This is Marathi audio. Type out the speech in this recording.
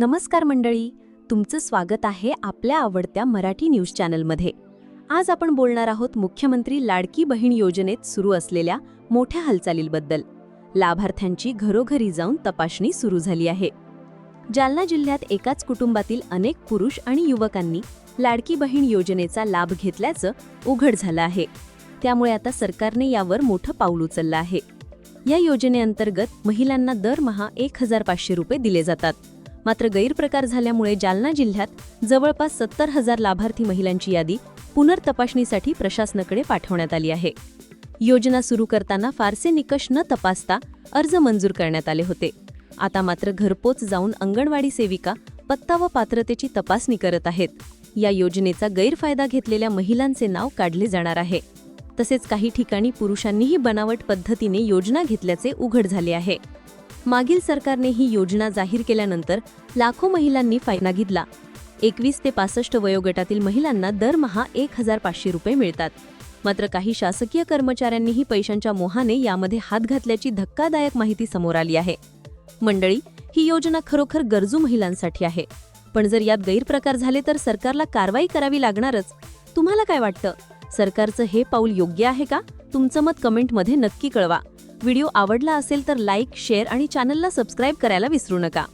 नमस्कार मंडळी, तुमचं स्वागत आहे आपल्या आवडत्या मराठी न्यूज चॅनलमध्ये. आज आपण बोलणार आहोत मुख्यमंत्री लाडकी बहीण योजनेत सुरू असलेल्या मोठ्या हालचालींबद्दल. लाभार्थ्यांची घरोघरी जाऊन तपासणी सुरू झाली आहे. जालना जिल्ह्यात एकाच कुटुंबातील अनेक पुरुष आणि युवकांनी लाडकी बहीण योजनेचा लाभ घेतल्याचं उघड झालं आहे. त्यामुळे आता सरकारने यावर मोठं पाऊल उचललं आहे. या योजनेअंतर्गत महिलांना दरमहा 1,500 रुपये दिले जातात. मात्र गैरप्रकार झाल्यामुळे जालना जिल्ह्यात जवळपास 70,000 लाभार्थी महिलांची यादी पुनर्तपासणीसाठी प्रशासनाकडे पाठवण्यात आली आहे. योजना सुरू करताना फारसे निकष न तपासता अर्ज मंजूर करण्यात आले होते. आता मात्र घरपोच जाऊन अंगणवाडी सेविका पत्ता व पात्रतेची तपासणी करत आहेत. या योजनेचा गैरफायदा घेतलेल्या महिलांचे नाव काढले जाणार आहे. तसेच काही ठिकाणी पुरुषांनीही बनावट पद्धतीने योजना घेतल्याचे उघड झाले आहे. मागील सरकारने ही योजना जाहीर केल्यानंतर लाखो महिलांनी फायदा घेतला. 21 ते 65 वयोगटातील महिलांना दरमहा 1,500 रुपये मिळतात. मात्र काही शासकीय कर्मचाऱ्यांनीही पैशांच्या मोहाने यामध्ये हात घातल्याची धक्कादायक माहिती समोर आली आहे. मंडळी, ही योजना खरोखर गरजू महिलांसाठी आहे. पण जर यात गैरप्रकार झाले तर सरकारला कारवाई करावी लागणारच. तुम्हाला काय वाटतं? सरकारचं हे पाऊल योग्य आहे का? तुमचं मत कमेंटमध्ये नक्की कळवा. व्हिडिओ आवडला असेल तर लाईक, शेअर आणि चॅनलला सबस्क्राईब करायला विसरू नका.